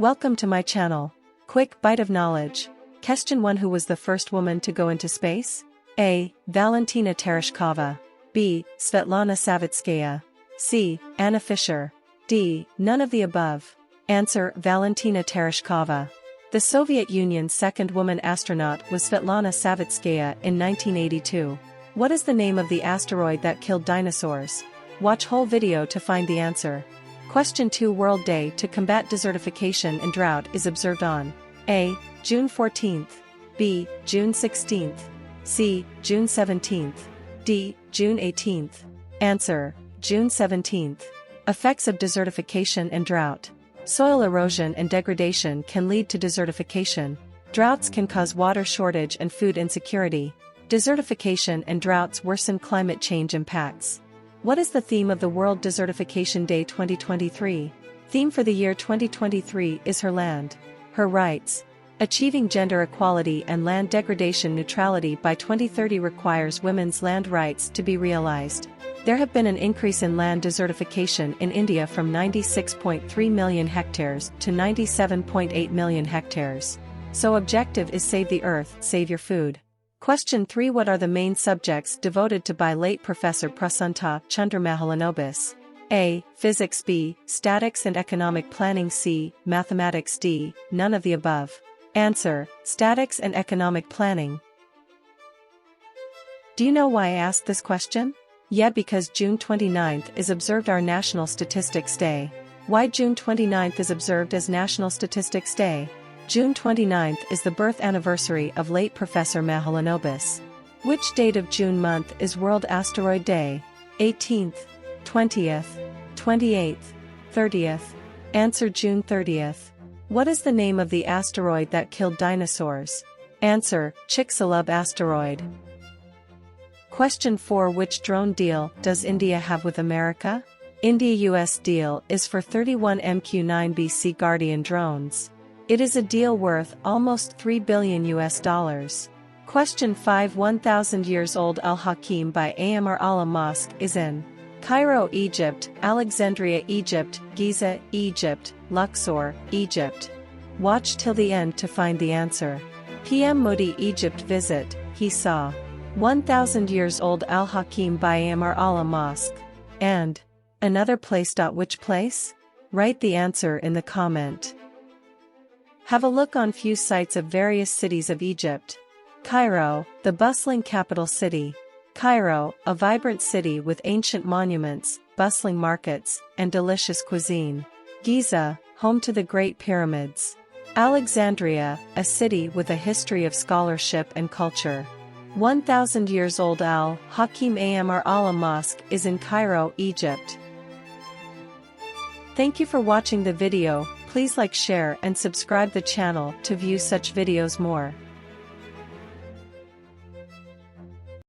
Welcome to my channel. Quick bite of knowledge. Question 1. Who was the first woman to go into space? A. Valentina Tereshkova. B. Svetlana Savitskaya. C. Anna Fisher. D. None of the above. Answer: Valentina Tereshkova. The Soviet Union's second woman astronaut was Svetlana Savitskaya in 1982. What is the name of the asteroid that killed dinosaurs? Watch whole video to find the answer. Question 2. World Day to Combat Desertification and Drought is observed on A. June 14th. B. June 16th. C. June 17th. D. June 18th. Answer: June 17th. Effects of desertification and drought. Soil erosion and degradation can lead to desertification. Droughts can cause water shortage and food insecurity. Desertification and droughts worsen climate change impacts. What is the theme of the World Desertification Day 2023? Theme for the year 2023 is Her Land, Her Rights. Achieving gender equality and land degradation neutrality by 2030 requires women's land rights to be realized. There have been an increase in land desertification in India from 96.3 million hectares to 97.8 million hectares. So objective is Save the Earth, Save Your Food. Question 3. What are the main subjects devoted to by late Professor Prasanta Chandramahalanobis? A. Physics. B. Statics and Economic Planning. C. Mathematics. D. None of the above. Answer: Statics and Economic Planning. Do you know why I asked this question? Yeah, because June 29th is observed our National Statistics Day. Why June 29th is observed as National Statistics Day? June 29th is the birth anniversary of late Professor Mahalanobis. Which date of June month is World Asteroid Day? 18th, 20th, 28th, 30th. Answer: June 30th. What is the name of the asteroid that killed dinosaurs? Answer: Chicxulub asteroid. Question 4. Which drone deal does India have with America? India-US deal is for 31 MQ-9B SeaGuardian drones. It is a deal worth almost $3 billion. Question 5. 1,000 years old Al-Hakim by Amr Allah Mosque is in Cairo, Egypt, Alexandria, Egypt, Giza, Egypt, Luxor, Egypt. Watch till the end to find the answer. PM Modi Egypt visit, he saw 1,000 years old Al-Hakim by Amr Allah Mosque. And another place. Which place? Write the answer in the comment. Have a look on few sites of various cities of Egypt. Cairo, the bustling capital city. Cairo, a vibrant city with ancient monuments, bustling markets, and delicious cuisine. Giza, home to the Great Pyramids. Alexandria, a city with a history of scholarship and culture. 1,000 years old Al-Hakim Amr Allah Mosque is in Cairo, Egypt. Thank you for watching the video. Please like, share and subscribe the channel to view such videos more.